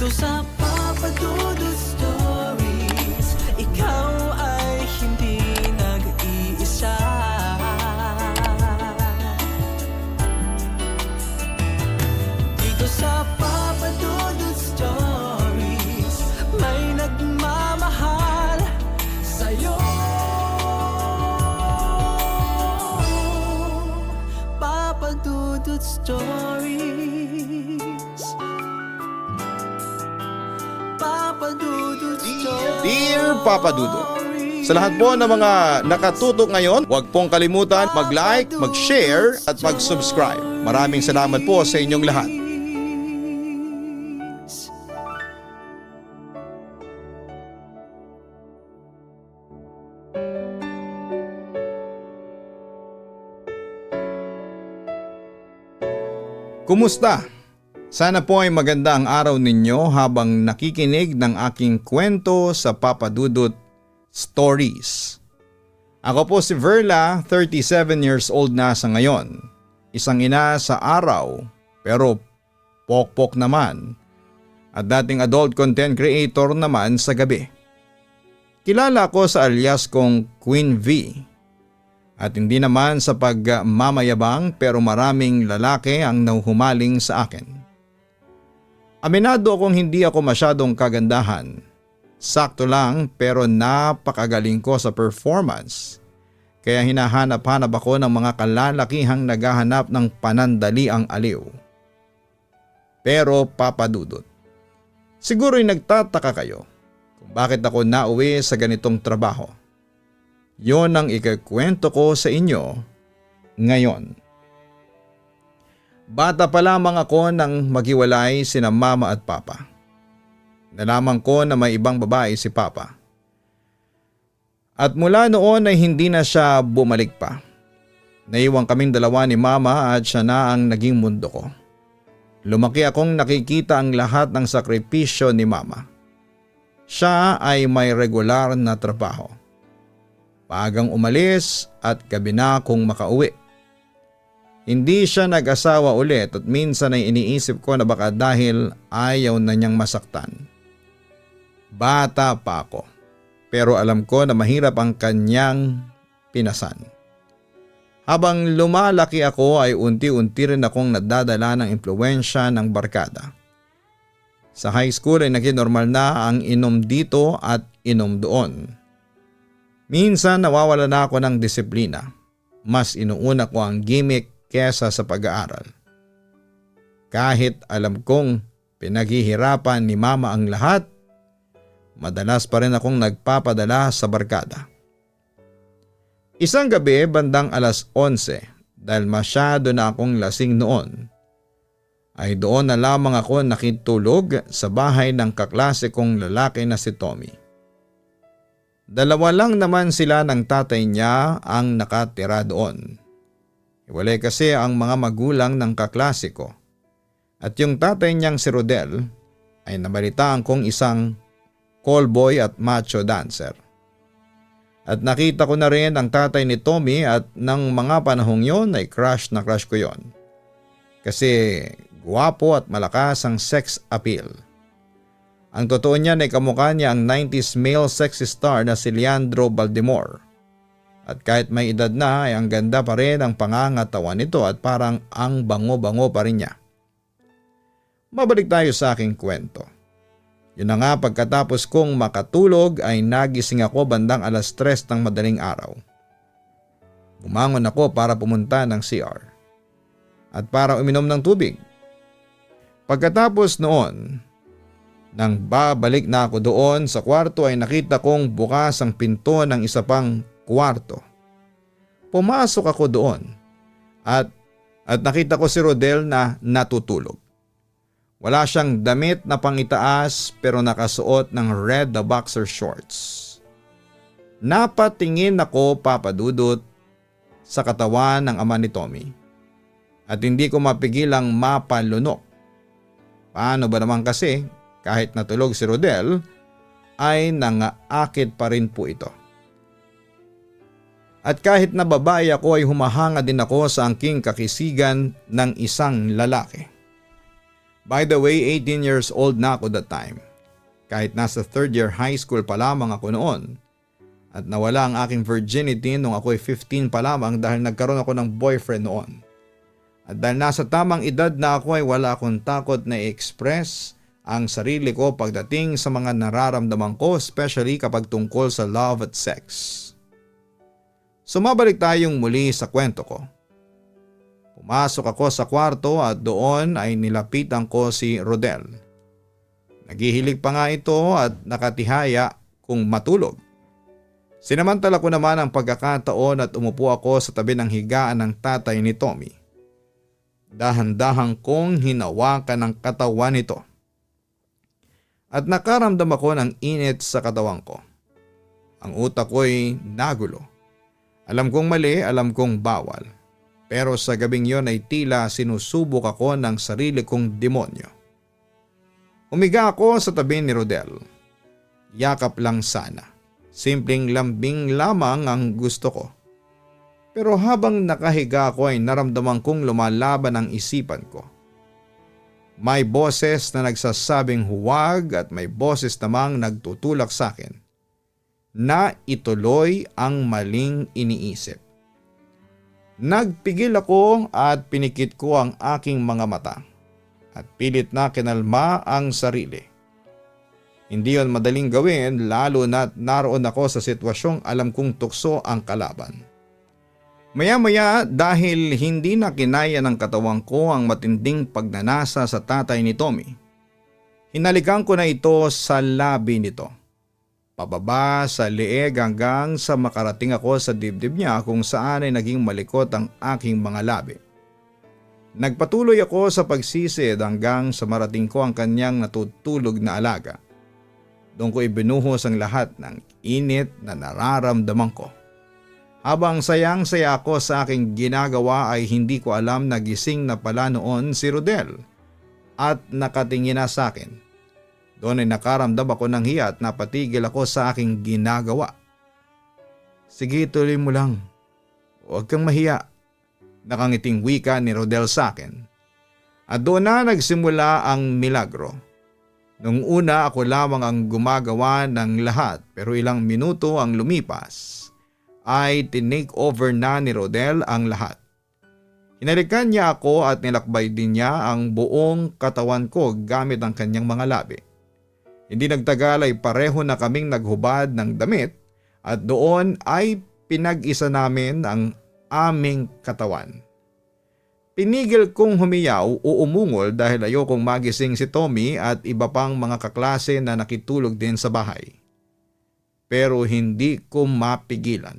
Dito sa Papa Dudut Stories, ikaw ay hindi nag-iisa. Dito sa Papa Dudut Stories, may nagmamahal sa'yo. Papa Dudut Stories, Papa Dudut Stories. Dear Papa Dudut, sa lahat po ng mga nakatutok ngayon, huwag pong kalimutan mag-like, mag-share at mag-subscribe. Maraming salamat po sa inyong lahat. Kumusta? Sana po ay maganda ang araw ninyo habang nakikinig ng aking kwento sa Papa Dudut Stories. Ako po si Verla, 37 years old na sa ngayon. Isang ina sa araw pero pokpok naman at dating adult content creator naman sa gabi. Kilala ko sa alias kong Queen V. At hindi naman sa pagmamayabang pero maraming lalaki ang nahuhumaling sa akin. Aminado akong hindi ako masyadong kagandahan. Sakto lang pero napakagaling ko sa performance. Kaya hinahanap-hanap ako ng mga kalalakihang naghahanap ng panandaliang aliw. Pero Papa Dudut, siguro'y nagtataka kayo kung bakit ako nauwi sa ganitong trabaho. Yon ang ikakwento ko sa inyo ngayon. Bata pa lamang ako nang maghiwalay sina mama at papa. Nalaman ko na may ibang babae si papa. At mula noon ay hindi na siya bumalik pa. Naiwan kaming dalawa ni mama at siya na ang naging mundo ko. Lumaki akong nakikita ang lahat ng sakripisyo ni mama. Siya ay may regular na trabaho. Paagang umalis at gabi na kung makauwi. Hindi siya nag-asawa ulit at minsan ay iniisip ko na baka dahil ayaw na niyang masaktan. Bata pa ako pero alam ko na mahirap ang kanyang pinasan. Habang lumalaki ako ay unti-unti rin akong nadadala ng impluwensya ng barkada. Sa high school ay naging normal na ang inom dito at inom doon. Minsan nawawala na ako ng disiplina. Mas inuuna ko ang gimmick kesa sa pag-aaral. Kahit alam kong pinaghihirapan ni mama ang lahat, madalas pa rin akong nagpapadala sa barkada. Isang gabi bandang 11:00 dahil masyado na akong lasing noon, ay doon na lamang ako nakitulog sa bahay ng kaklase kong lalaki na si Tommy. Dalawa lang naman sila ng tatay niya ang nakatira doon. Hiwalay kasi ang mga magulang ng kaklase ko. At yung tatay niyang si Rodel ay nabalitaan kong isang callboy at macho dancer. At nakita ko na rin ang tatay ni Tommy at ng mga panahong yon ay crush na crush ko yon. Kasi guwapo at malakas ang sex appeal. Ang totoo niyan ay kamukha niya ang 90s male sexy star na si Leandro Baltimore. At kahit may edad na ay ang ganda pa rin ang pangangatawan nito at parang ang bango-bango pa rin niya. Mabalik tayo sa aking kwento. Yun na nga pagkatapos kong makatulog ay nagising ako bandang 3:00 ng madaling araw. Bumangon ako para pumunta ng CR. At para uminom ng tubig. Pagkatapos noon, nang babalik na ako doon sa kwarto ay nakita kong bukas ang pinto ng isa pang kwarto. Pumasok ako doon at nakita ko si Rodel na natutulog. Wala siyang damit na pangitaas pero nakasuot ng red na boxer shorts. Napatingin ako, Papa Dudut, sa katawan ng ama ni Tommy at hindi ko mapigilang mapalunok. Paano ba naman kasi kahit natulog si Rodel ay nangaakit pa rin po ito. At kahit na babae ako ay humahanga din ako sa angking kakisigan ng isang lalaki. By the way, 18 years old na ako that time. Kahit nasa third year high school pa lamang ako noon. At nawala ang aking virginity nung ako'y 15 pa lamang dahil nagkaroon ako ng boyfriend noon. At dahil nasa tamang edad na ako ay wala akong takot na i-express ang sarili ko pagdating sa mga nararamdaman ko, especially kapag tungkol sa love at sex. Sumabalik tayong muli sa kwento ko. Pumasok ako sa kwarto at doon ay nilapitan ko si Rodel. Naghihilig pa nga ito at nakatihaya kung matulog. Sinamantala ko naman ang pagkakataon at umupo ako sa tabi ng higaan ng tatay ni Tommy. Dahan-dahan kong hinawakan ang katawan nito. At nakaramdam ako ng init sa katawan ko. Ang utak ko'y nagulo. Alam kong mali, alam kong bawal. Pero sa gabing yon ay tila sinusubok ako ng sarili kong demonyo. Humiga ako sa tabi ni Rodel. Yakap lang sana. Simpleng lambing lamang ang gusto ko. Pero habang nakahiga ako ay naramdaman kong lumalaban ang isipan ko. May boses na nagsasabing huwag at may boses namang nagtutulak sa akin na ituloy ang maling iniisip. Nagpigil ako at pinikit ko ang aking mga mata at pilit na kinalma ang sarili. Hindi yon madaling gawin lalo na't naroon ako sa sitwasyong alam kong tukso ang kalaban. Maya-maya dahil hindi na kinaya ng katawan ko ang matinding pagnanasa sa tatay ni Tommy, hinalikan ko na ito sa labi nito. Pababa sa leeg hanggang sa makarating ako sa dibdib niya kung saan ay naging malikot ang aking mga labi. Nagpatuloy ako sa pagsisid hanggang sa marating ko ang kanyang natutulog na alaga. Doon ko ibinuhos ang lahat ng init na nararamdaman ko. Habang sayang-saya ako sa aking ginagawa ay hindi ko alam na gising na pala noon si Rodel at nakatingin na sa akin. Doon ay nakaramdam ako ng hiya at napatigil ako sa aking ginagawa. Sige, tuloy mo lang. Huwag kang mahiya. Nakangiting wika ni Rodel sa akin. At doon na nagsimula ang milagro. Nung una ako lamang ang gumagawa ng lahat pero ilang minuto ang lumipas ay tinake over na ni Rodel ang lahat. Hinalikan niya ako at nilakbay din niya ang buong katawan ko gamit ang kanyang mga labi. Hindi nagtagal ay pareho na kaming naghubad ng damit at doon ay pinag-isa namin ang aming katawan. Pinigil kong humiyaw o umungol dahil ayokong magising si Tommy at iba pang mga kaklase na nakitulog din sa bahay. Pero hindi ko mapigilan.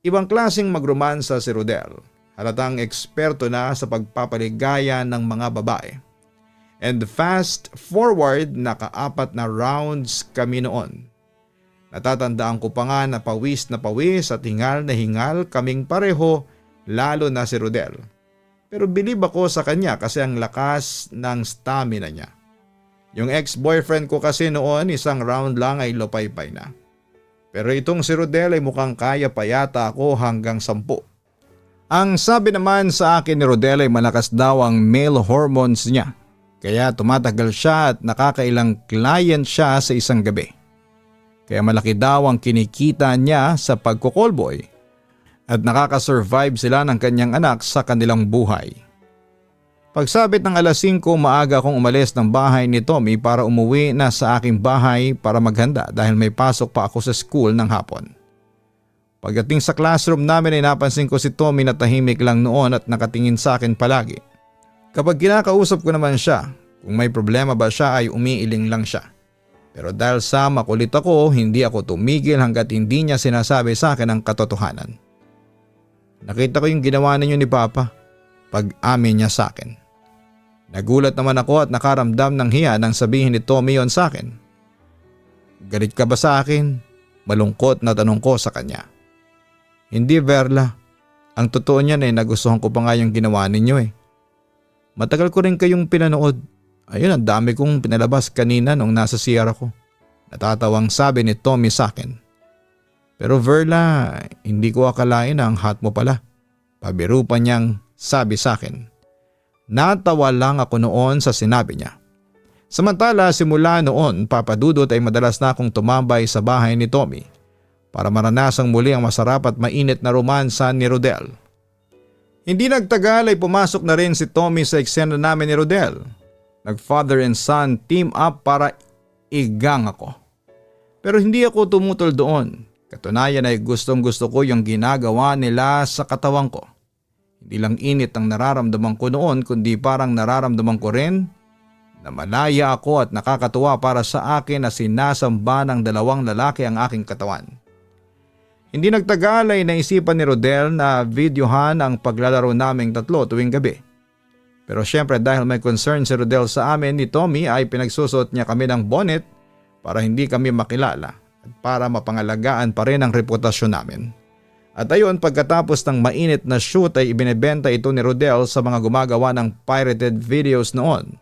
Ibang klaseng magromansa si Rodel. Halatang eksperto na sa pagpapaligaya ng mga babae. And fast forward, naka-4 na rounds kami noon. Natatandaan ko pa nga na pawis at hingal na hingal kaming pareho, lalo na si Rodel. Pero bilib ako sa kanya kasi ang lakas ng stamina niya. Yung ex-boyfriend ko kasi noon isang round lang ay lopay-pay na. Pero itong si Rodel ay mukhang kaya pa yata ako hanggang 10. Ang sabi naman sa akin ni Rodel ay malakas daw ang male hormones niya. Kaya tumatagal siya at nakakailang client siya sa isang gabi. Kaya malaki daw ang kinikita niya sa pagko-callboy at nakakasurvive sila ng kanyang anak sa kanilang buhay. Pagsabit ng 5:00 maaga akong umalis ng bahay ni Tommy para umuwi na sa aking bahay para maghanda dahil may pasok pa ako sa school ng hapon. Pagdating sa classroom namin ay napansin ko si Tommy na tahimik lang noon at nakatingin sa akin palagi. Kapag kinakausap ko naman siya, kung may problema ba siya ay umiiling lang siya. Pero dahil sa makulit ako, hindi ako tumigil hanggat hindi niya sinasabi sa akin ang katotohanan. Nakita ko yung ginawa ninyo ni Papa pag-amin niya sa akin. Nagulat naman ako at nakaramdam ng hiya nang sabihin ni Tommy yon sa akin. Galit ka ba sa akin? Malungkot na tanong ko sa kanya. Hindi, Verla. Ang totoo niyan ay nagustuhan ko pa nga yung ginawa ninyo eh. Matagal ko rin kayong pinanood. Ayun, ang dami kong pinalabas kanina nung nasa CR ako. Natatawang sabi ni Tommy sa akin. Pero Verla, hindi ko akalain na ang hot mo pala. Pabiro pa niyang sabi sa akin. Natawa lang ako noon sa sinabi niya. Samantala simula noon, Papa Dudut, ay madalas na akong tumambay sa bahay ni Tommy para maranasang muli ang masarap at mainit na romansa ni Rodel. Hindi nagtagal ay pumasok na rin si Tommy sa eksena namin ni Rodel. Nag-father and son team up para igang ako. Pero hindi ako tumutol doon. Katunayan ay gustong gusto ko yung ginagawa nila sa katawan ko. Hindi lang init ang nararamdaman ko noon kundi parang nararamdaman ko rin na malaya ako at nakakatuwa para sa akin na sinasamba ng dalawang lalaki ang aking katawan. Hindi nagtagal ay naisipan ni Rodel na videohan ang paglalaro naming tatlo tuwing gabi. Pero syempre dahil may concern si Rodel sa amin ni Tommy ay pinagsusot niya kami ng bonnet para hindi kami makilala at para mapangalagaan pa rin ang reputasyon namin. At ayun, pagkatapos ng mainit na shoot ay ibinebenta ito ni Rodel sa mga gumagawa ng pirated videos noon.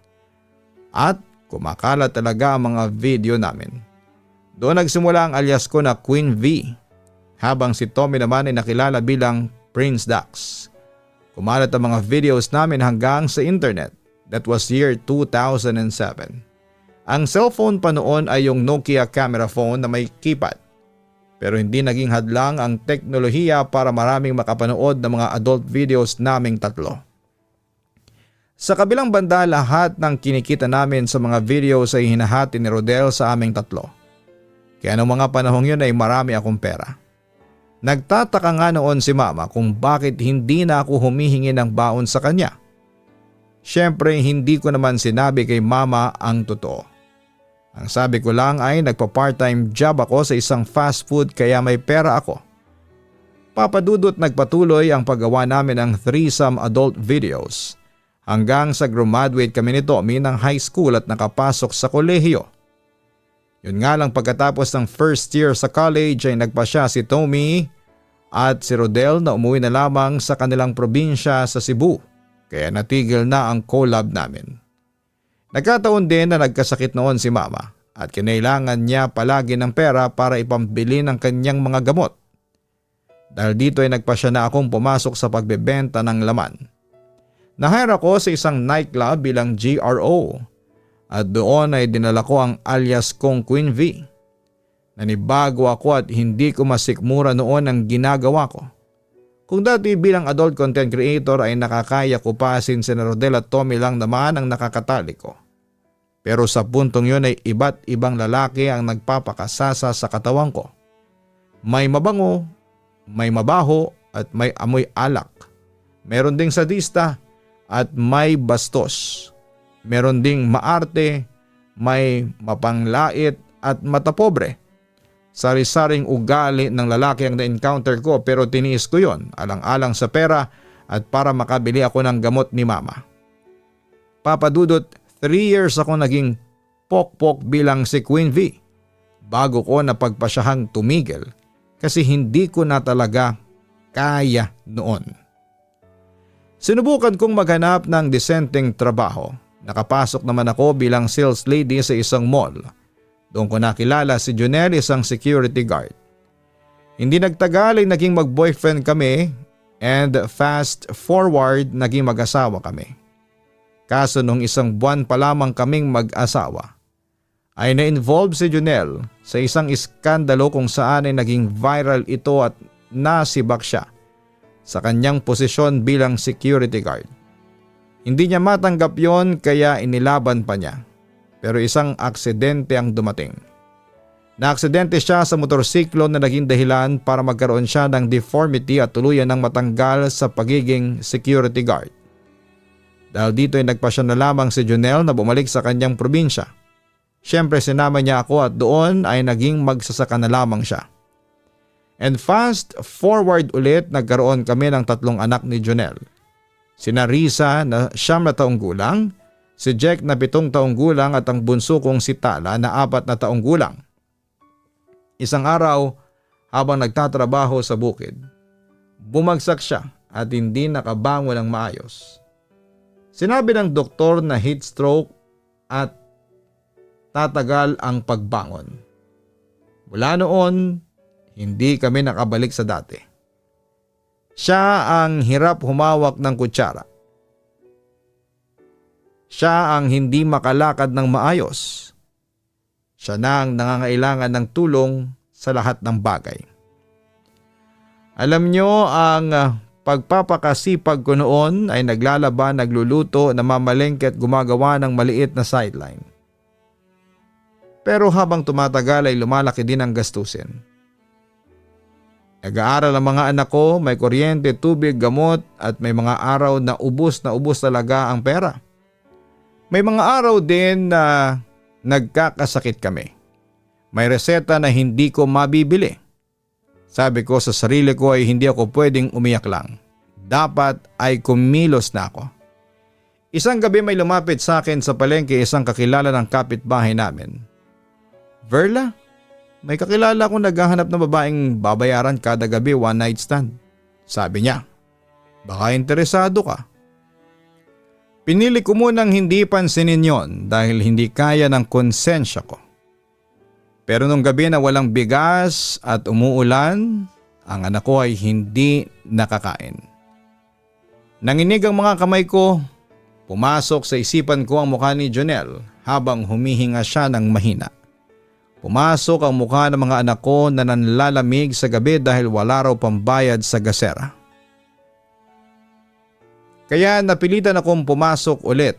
At kumakalat talaga ang mga video namin. Doon nagsimula ang alias ko na Queen V, habang si Tommy naman ay nakilala bilang Prince Dax. Kumalat ang mga videos namin hanggang sa internet. That was year 2007. Ang cellphone pa noon ay yung Nokia camera phone na may keypad. Pero hindi naging hadlang ang teknolohiya para maraming makapanood ng mga adult videos naming tatlo. Sa kabilang banda, lahat ng kinikita namin sa mga videos ay hinahati ni Rodel sa aming tatlo. Kaya noong mga panahong yun ay marami akong pera. Nagtataka nga noon si Mama kung bakit hindi na ako humihingi ng baon sa kanya. Siyempre hindi ko naman sinabi kay Mama ang totoo. Ang sabi ko lang ay nagpa-part-time job ako sa isang fast food kaya may pera ako. Papa Dudut, nagpatuloy ang paggawa namin ng threesome adult videos hanggang sa graduate kami ni Tommy ng high school at nakapasok sa kolehiyo. Yun nga lang, pagkatapos ng first year sa college ay nagpasya si Tommy at si Rodel na umuwi na lamang sa kanilang probinsya sa Cebu kaya natigil na ang collab namin. Nagkataon din na nagkasakit noon si Mama at kinailangan niya palagi ng pera para ipambili ng kanyang mga gamot. Dahil dito ay nagpasya na akong pumasok sa pagbebenta ng laman. Na-hire ako sa isang nightclub bilang GRO at doon ay dinala ko ang alias kong Queen V. Nanibago ako at hindi ko masikmura noon ang ginagawa ko. Kung dati bilang adult content creator ay nakakaya ko pa since na Rodel at Tommy lang naman ang nakakatali ko. Pero sa puntong yun ay iba't ibang lalaki ang nagpapakasasa sa katawan ko. May mabango, may mabaho at may amoy alak. Meron ding sadista at may bastos. Meron ding maarte, may mapanglait at matapobre. Sari-saring ugali ng lalaki ang na-encounter ko pero tiniis ko yon alang-alang sa pera at para makabili ako ng gamot ni Mama. Papa Dudut, 3 years ako naging pokpok bilang si Queen V bago ko napagpasyahang tumigil kasi hindi ko na talaga kaya noon. Sinubukan kong maghanap ng disenteng trabaho. Nakapasok naman ako bilang sales lady sa isang mall. Doon ko nakilala si Junel, isang security guard. Hindi nagtagal ay naging mag-boyfriend kami and fast forward naging mag-asawa kami. Kaso nung isang buwan pa lamang kaming mag-asawa ay na-involve si Junel sa isang iskandalo kung saan ay naging viral ito at nasibak siya sa kanyang posisyon bilang security guard. Hindi niya matanggap yon kaya inilaban pa niya. Pero isang aksidente ang dumating. Naaksidente siya sa motorsiklo na naging dahilan para magkaroon siya ng deformity at tuluyan ng matanggal sa pagiging security guard. Dahil dito ay nagpasya na lamang si Junel na bumalik sa kanyang probinsya. Siyempre sinama niya ako at doon ay naging magsasaka na lamang siya. And fast forward ulit, nagkaroon kami ng 3 anak ni Junel. Sina Risa na 9 na taong gulang, si Jack na 7 taong gulang at ang bunso kong si Tala na 4 na taong gulang. Isang araw habang nagtatrabaho sa bukid, bumagsak siya at hindi nakabangon ng maayos. Sinabi ng doktor na heat stroke at tatagal ang pagbangon. Mula noon, hindi kami nakabalik sa dati. Siya ang hirap humawak ng kutsara. Siya ang hindi makalakad ng maayos. Siya na ang nangangailangan ng tulong sa lahat ng bagay. Alam nyo, ang pagpapakasipag ko noon ay naglalaba, nagluluto, namamalengke at gumagawa ng maliit na sideline. Pero habang tumatagal ay lumalaki din ang gastusin. Nag-aaral ang mga anak ko, may kuryente, tubig, gamot at may mga araw na ubos talaga ang pera. May mga araw din na nagkakasakit kami. May reseta na hindi ko mabibili. Sabi ko sa sarili ko ay hindi ako pwedeng umiyak lang. Dapat ay kumilos na ako. Isang gabi may lumapit sa akin sa palengke isang kakilala ng kapitbahay namin. Verla, may kakilala akong naghahanap ng babaeng babayaran kada gabi one night stand. Sabi niya, baka interesado ka. Pinili ko munang hindi pansinin yon dahil hindi kaya ng konsensya ko. Pero nung gabi na walang bigas at umuulan, ang anak ko ay hindi nakakain. Nanginig ang mga kamay ko, pumasok sa isipan ko ang mukha ni Jonel habang humihinga siya ng mahina. Pumasok ang mukha ng mga anak ko na nanlalamig sa gabi dahil wala raw pambayad sa gasera. Kaya napilitan akong pumasok ulit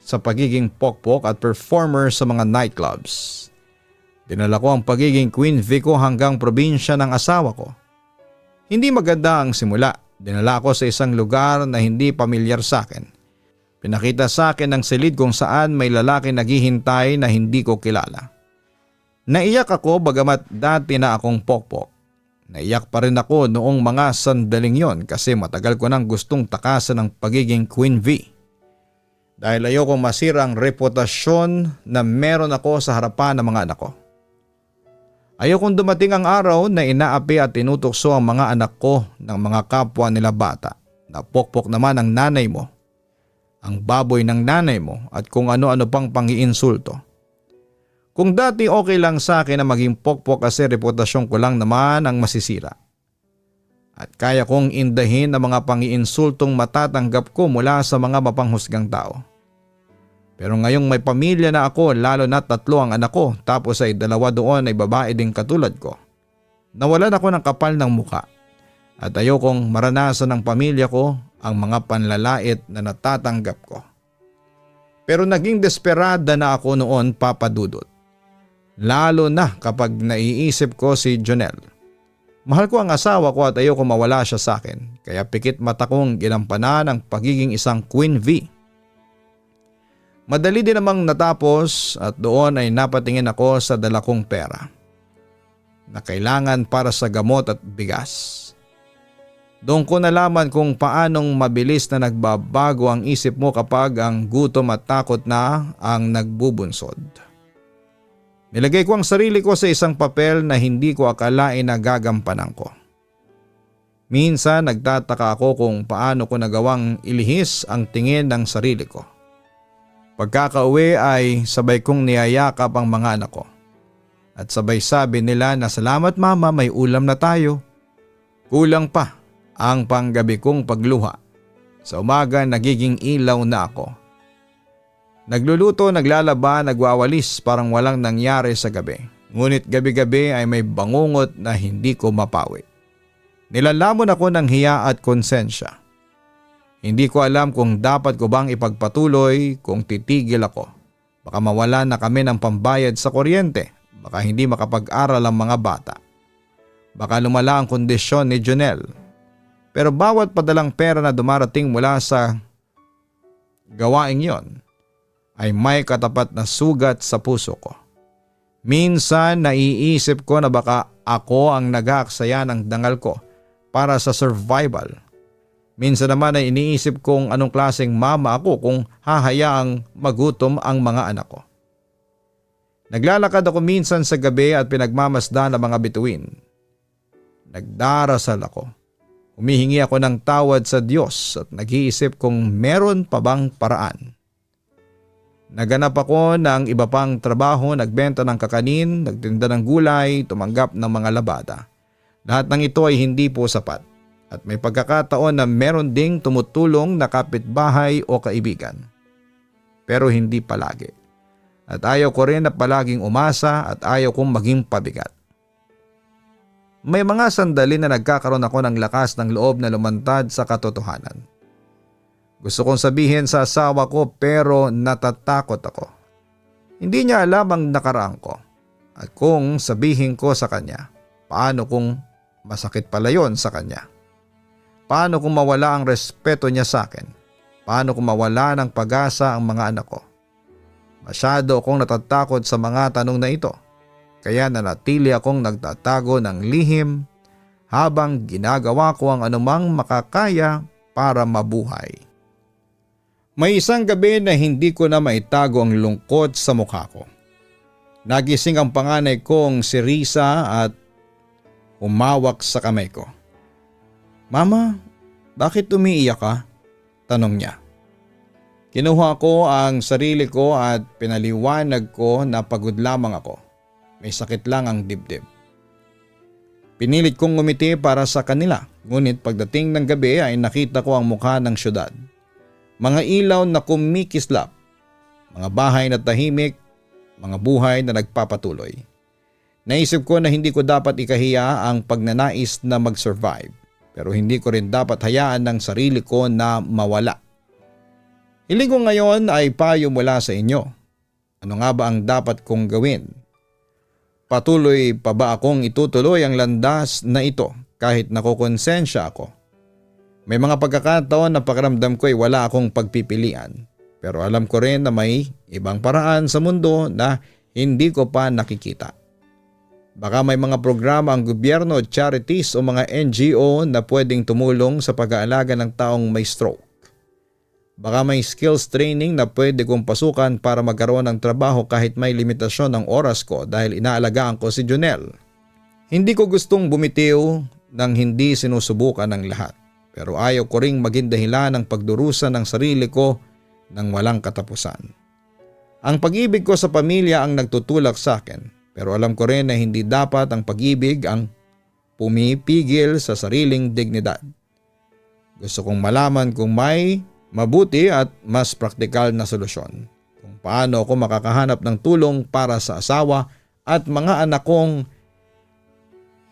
sa pagiging pokpok at performer sa mga nightclubs. Dinala ko ang pagiging Queen Vico hanggang probinsya ng asawa ko. Hindi maganda ang simula. Dinala ko sa isang lugar na hindi pamilyar sa akin. Pinakita sa akin ng silid kung saan may lalaki naghihintay na hindi ko kilala. Naiyak ako bagamat dati na akong pokpok. Naiyak pa rin ako noong mga sandaling yon kasi matagal ko nang gustong takasan ng pagiging Queen V. Dahil ayoko masira ang reputasyon na meron ako sa harapan ng mga anak ko. Ayokong dumating ang araw na inaapi at tinutokso ang mga anak ko ng mga kapwa nila bata na pokpok naman ang nanay mo, ang baboy ng nanay mo at kung ano-ano pang pangiinsulto. Kung dati okay lang sa akin na maging pokpok kasi reputasyon ko lang naman ang masisira. At kaya kong indahin ang mga pangiinsultong matatanggap ko mula sa mga mapanghusgang tao. Pero ngayong may pamilya na ako, lalo na 3 ang anak ko tapos ay 2 doon ay babae din katulad ko. Nawalan ako ng kapal ng muka at ayokong maranasan ng pamilya ko ang mga panlalait na natatanggap ko. Pero naging desperada na ako noon, Papa Dudut. Lalo na kapag naiisip ko si Jonel. Mahal ko ang asawa ko at ayoko mawala siya sa akin kaya pikit mata kong ginampanan ang pagiging isang Queen V. Madali din namang natapos at doon ay napatingin ako sa dala kong pera na kailangan para sa gamot at bigas. Doon ko nalaman kung paanong mabilis na nagbabago ang isip mo kapag ang gutom at takot na ang nagbubunsod. Nilagay ko ang sarili ko sa isang papel na hindi ko akalain na gagampanan ko. Minsan nagtataka ako kung paano ko nagawang ilihis ang tingin ng sarili ko. Pagkakauwi ay sabay kong niyayakap ang mga anak ko. At sabay sabi nila na salamat mama, may ulam na tayo. Kulang pa ang panggabi kong pagluha. Sa umaga nagiging ilaw na ako. Nagluluto, naglalaba, nagwawalis parang walang nangyari sa gabi. Ngunit gabi-gabi ay may bangungot na hindi ko mapawi. Nilalamon ako ng hiya at konsensya. Hindi ko alam kung dapat ko bang ipagpatuloy kung titigil ako. Baka mawala na kami ng pambayad sa kuryente. Baka hindi makapag-aral ang mga bata. Baka lumala ang kondisyon ni Jonel. Pero bawat padalang pera na dumarating mula sa gawaing yon ay may katapat na sugat sa puso ko. Minsan naiisip ko na baka ako ang nag-aaksaya ng dangal ko para sa survival. Minsan naman ay iniisip kong anong klaseng mama ako kung hahayaang magutom ang mga anak ko. Naglalakad ako minsan sa gabi at pinagmamasdan ang mga bituin. Nagdarasal ako. Humihingi ako ng tawad sa Diyos at nag-iisip kung meron pa bang paraan. Naganap ako ng iba pang trabaho, nagbenta ng kakanin, nagtinda ng gulay, tumanggap ng mga labada. Lahat ng ito ay hindi po sapat. At may pagkakataon na meron ding tumutulong na kapitbahay o kaibigan. pero hindi palagi. At ayaw ko rin na palaging umasa at ayaw kong maging pabigat. May mga sandali na nagkakaroon ako ng lakas ng loob na lumantad sa katotohanan. Gusto kong sabihin sa asawa ko pero natatakot ako. Hindi niya alam ang nakaraan ko. At kung sabihin ko sa kanya, paano kung masakit pala yon sa kanya? Paano kung mawala ang respeto niya sa akin? Paano kung mawala ng pag-asa ang mga anak ko? Masyado akong natatakot sa mga tanong na ito. Kaya nanatili akong nagtatago ng lihim habang ginagawa ko ang anumang makakaya para mabuhay. May isang gabi na hindi ko na maitago ang lungkot sa mukha ko. Nagising ang panganay kong si Risa at umawak sa kamay ko. "Mama, bakit umiiyak ka?" tanong niya. Kinuha ko ang sarili ko at pinaliwanag ko na pagod lamang ako. May sakit lang ang dibdib. Pinilit kong ngumiti para sa kanila, ngunit pagdating ng gabi ay nakita ko ang mukha ng syudad. Mga ilaw na kumikislap, mga bahay na tahimik, mga buhay na nagpapatuloy. Naisip ko na hindi ko dapat ikahiya ang pagnanais na mag-survive, pero hindi ko rin dapat hayaan ng sarili ko na mawala. Hiling ko ngayon ay payo mula sa inyo. Ano nga ba ang dapat kong gawin? Patuloy pa ba akong itutuloy ang landas na ito kahit nakukonsensya ako? May mga pagkakataon na pakiramdam ko ay wala akong pagpipilian, pero alam ko rin na may ibang paraan sa mundo na hindi ko pa nakikita. Baka may mga programa ang gobyerno, charities o mga NGO na pwedeng tumulong sa pag-aalaga ng taong may stroke. Baka may skills training na pwede kong pasukan para magkaroon ng trabaho kahit may limitasyon ng oras ko dahil inaalagaan ko si Jonel. Hindi ko gustong bumitiw nang hindi sinusubukan ng lahat, pero ayaw ko ring maging dahilan ng pagdurusa ng sarili ko ng walang katapusan. Ang pag-ibig ko sa pamilya ang nagtutulak sa akin, pero alam ko rin na hindi dapat ang pag-ibig ang pumipigil sa sariling dignidad. Gusto kong malaman kung may mabuti at mas praktikal na solusyon kung paano ako makakahanap ng tulong para sa asawa at mga anak kong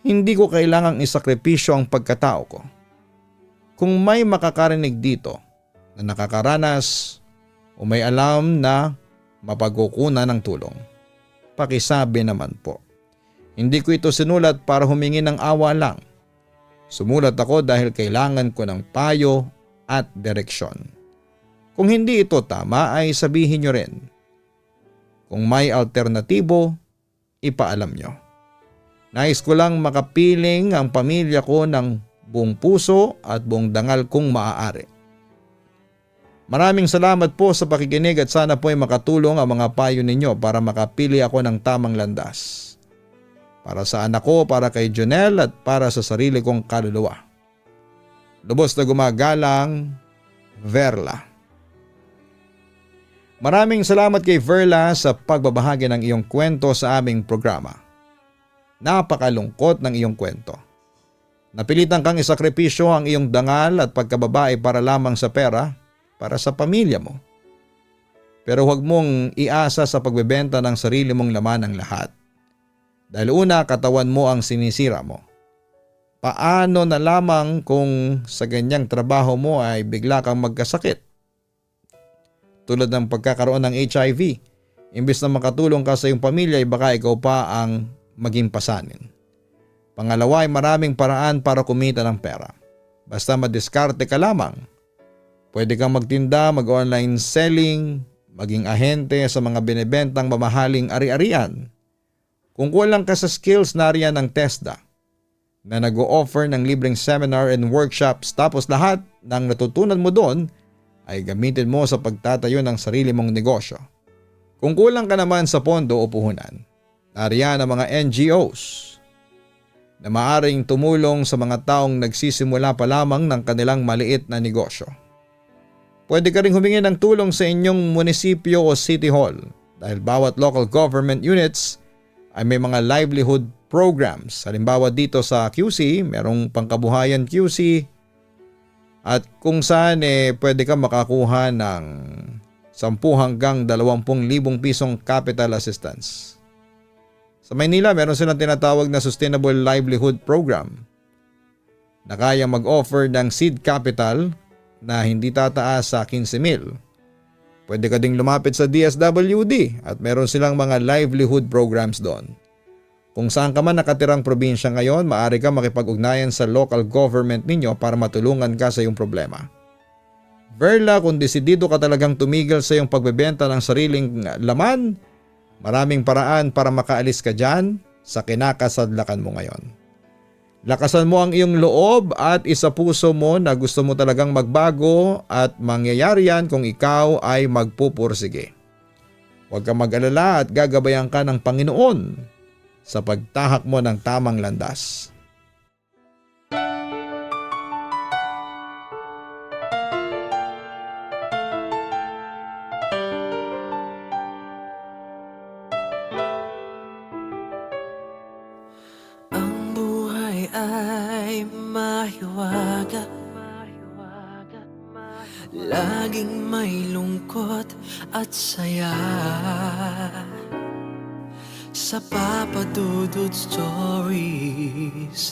hindi ko kailangang isakripisyo ang pagkatao ko. Kung may makakarinig dito na nakakaranas o may alam na mapagkukunan ng tulong, pakisabi naman po. Hindi ko ito sinulat para humingi ng awa lang. Sumulat ako dahil kailangan ko ng payo at direksyon. Kung hindi ito tama ay sabihin nyo rin. Kung may alternatibo, ipaalam nyo. Nais ko lang makapiling ang pamilya ko ng buong puso at buong dangal kung maaari. Maraming salamat po sa pakikinig at sana po ay makatulong ang mga payo ninyo para makapili ako ng tamang landas. Para sa anak ko, para kay Jonel at para sa sarili kong kaluluwa. Lubos na gumagalang, Verla. Maraming salamat kay Verla sa pagbabahagi ng iyong kwento sa aming programa. Napakalungkot ng iyong kwento. Napilitan kang isakripisyo ang iyong dangal at pagkababae para lamang sa pera, para sa pamilya mo. Pero huwag mong iasa sa pagbebenta ng sarili mong laman ang lahat. Dahil una, katawan mo ang sinisira mo. Paano na lamang kung sa ganyang trabaho mo ay bigla kang magkasakit? Tulad ng pagkakaroon ng HIV, imbes na makatulong ka sa iyong pamilya ay baka ikaw pa ang maging pasanin. Pangalawa ay maraming paraan para kumita ng pera. Basta madiskarte ka lamang. Pwede kang magtinda, mag-online selling, maging ahente sa mga binibentang mamahaling ari-arian. Kung kulang ka sa skills, nariyan ng TESDA na nag-o-offer ng libreng seminar and workshops, tapos lahat ng natutunan mo doon ay gamitin mo sa pagtatayo ng sarili mong negosyo. Kung kulang ka naman sa pondo o puhunan, nariyan ang mga NGOs na maaring tumulong sa mga taong nagsisimula pa lamang ng kanilang maliit na negosyo. Pwede ka ring humingi ng tulong sa inyong munisipyo o city hall dahil bawat local government units ay may mga livelihood programs. Halimbawa dito sa QC, merong pangkabuhayan QC at kung saan pwede ka makakuha ng 10 hanggang 20,000 pisong capital assistance. Sa Maynila, meron silang tinatawag na Sustainable Livelihood Program na kaya mag-offer ng seed capital na hindi tataas sa 15,000. Pwede ka ding lumapit sa DSWD at meron silang mga livelihood programs doon. Kung saan ka man nakatirang probinsya ngayon, maaari ka makipag-ugnayan sa local government ninyo para matulungan ka sa iyong problema. Verla, kung desidido ka talagang tumigil sa iyong pagbebenta ng sariling laman, maraming paraan para makaalis ka dyan sa kinakasadlakan mo ngayon. Lakasan mo ang iyong loob at isapuso mo na gusto mo talagang magbago at mangyayari yan kung ikaw ay magpupursige. Huwag kang mag-alala at gagabayan ka ng Panginoon sa pagtahak mo ng tamang landas. Ang buhay ay mahiwaga, laging may lungkot at saya. Sa Papa Dudut Stories,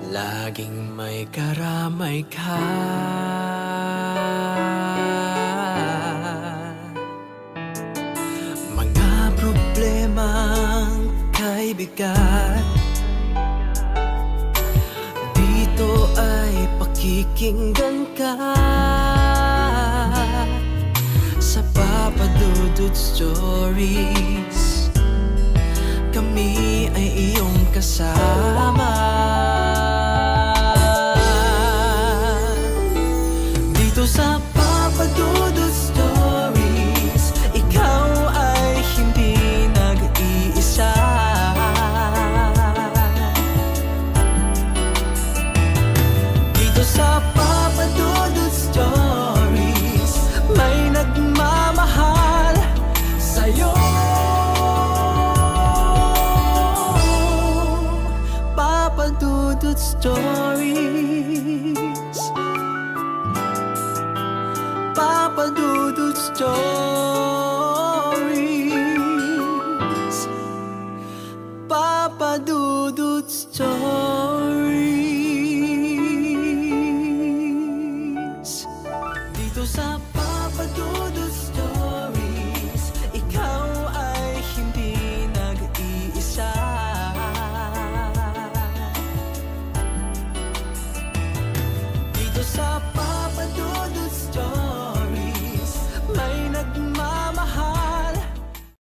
laging may karamay ka. Mga problemang kay bigat, dito ay pakikinggan ka. Sa Papa Dudut Stories, kami ay iyong kasama. Dito sa Papa Dudut Stories, ikaw ay hindi nag-iisa. Dito sa Papa Dudut Stories, may nagmamahal sa'yo. Papa Dudut Stories, Papa Dudut Stories.